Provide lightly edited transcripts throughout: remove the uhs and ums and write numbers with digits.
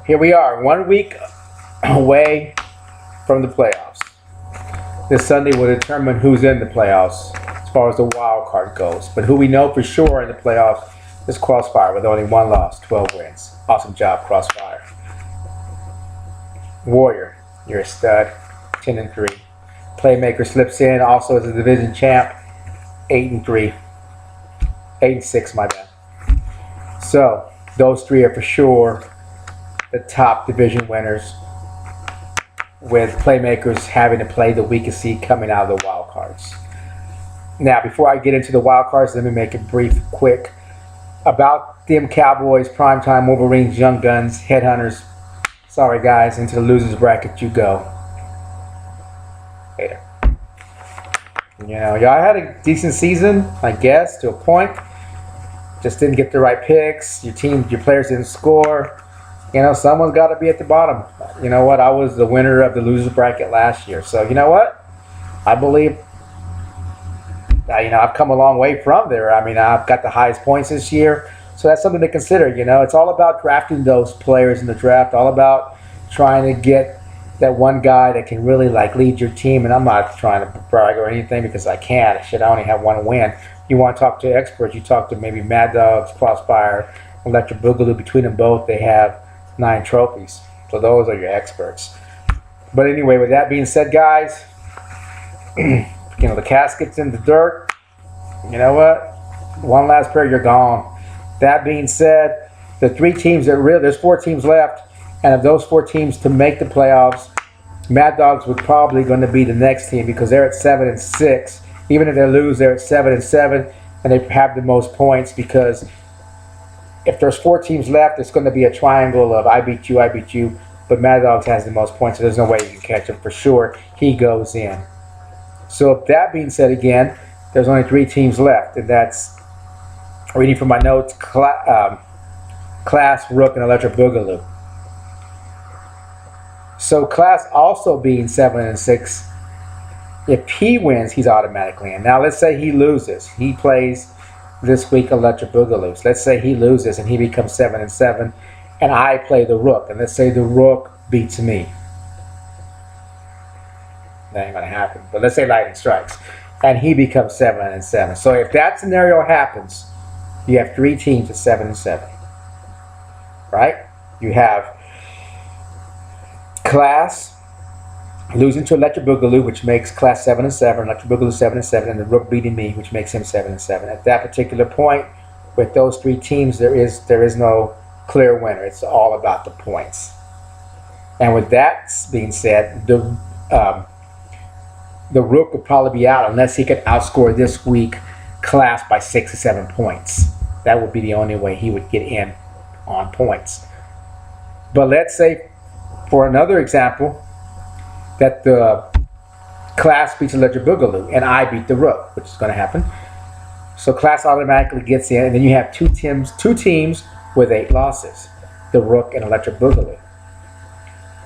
here we are, 1 week away from the playoffs. This Sunday will determine who's in the playoffs as far as the wild card goes. But who we know for sure in the playoffs is Crossfire with only 1 loss, 12 wins. Awesome job, Crossfire. Warrior, you're a stud, 10-3. Playmaker slips in also as a division champ, 8-3. 8-6, my bad. So those three are for sure the top division winners, with Playmakers having to play the weakest seed coming out of the wild cards. Now, before I get into the wild cards, let me make it brief, quick about them Cowboys, Primetime Wolverines, Young Guns, Headhunters. Sorry guys, into the losers bracket you go. Later. You know, y'all had a decent season, I guess, to a point. Just didn't get the right picks. Your players didn't score. You know, someone's got to be at the bottom. You know what? I was the winner of the losers bracket last year. So, you know what? I believe, I've come a long way from there. I mean, I've got the highest points this year. So that's something to consider. You know, it's all about drafting those players in the draft. All about trying to get that one guy that can really, lead your team. And I'm not trying to brag or anything because I can't. Shit, I only have 1 win. You want to talk to experts, you talk to maybe Mad Dogs, Crossfire, Electric Boogaloo. Between them both, they have 9 trophies. So those are your experts. But anyway, with that being said, guys, the casket's in the dirt. You know what? One last prayer, you're gone. That being said, the 3 teams there's 4 teams left, and of those 4 teams to make the playoffs, Mad Dogs would probably going to be the next team because they're at 7-6. Even if they lose, they're at 7-7, and they have the most points because if there's 4 teams left, it's going to be a triangle of I beat you, but Mad Dogs has the most points, so there's no way you can catch him for sure. He goes in. So if that being said again, there's only 3 teams left, and that's, reading from my notes, Class, Rook, and Electric Boogaloo. So Class also being 7-6, if he wins, he's automatically in. Now let's say he loses. He plays this week Electric Boogaloo. Let's say he loses and he becomes 7-7, and I play the Rook, and let's say the Rook beats me. That ain't gonna happen. But let's say lightning strikes, and he becomes 7-7. So if that scenario happens, you have 3 teams at 7-7. Right? You have Class losing to Electric Boogaloo, which makes Class 7-7, Electric Boogaloo 7-7, and the Rook beating me, which makes him 7-7. At that particular point, with those 3 teams, there is no clear winner. It's all about the points. And with that being said, the Rook would probably be out unless he could outscore this week Class by 6 or 7 points. That would be the only way he would get in on points. But let's say, for another example, that the Class beats Electric Boogaloo and I beat the Rook, which is going to happen. So Class automatically gets in, and then you have two teams with 8 losses, the Rook and Electric Boogaloo.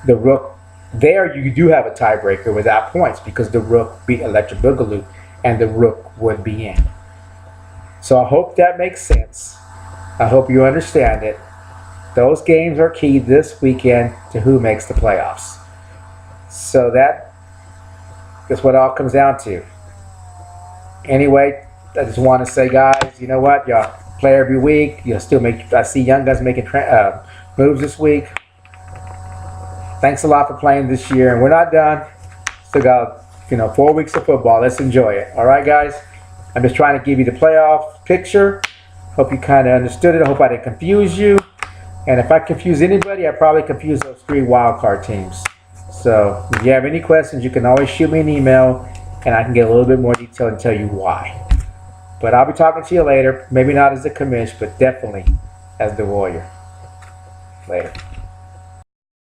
The Rook, there you do have a tiebreaker without points because the Rook beat Electric Boogaloo and the Rook would be in. So I hope that makes sense. I hope you understand it. Those games are key this weekend to who makes the playoffs. So that's what it all comes down to. Anyway, I just want to say, guys, you know what? Y'all play every week. You'll still make. I see Young Guns making moves this week. Thanks a lot for playing this year, and we're not done. Still got 4 weeks of football. Let's enjoy it. All right, guys. I'm just trying to give you the playoff picture. Hope you kind of understood it. I hope I didn't confuse you. And if I confuse anybody, I probably confuse those 3 wild card teams. So if you have any questions, you can always shoot me an email, and I can get a little bit more detail and tell you why. But I'll be talking to you later. Maybe not as the commish, but definitely as the Warrior. Later.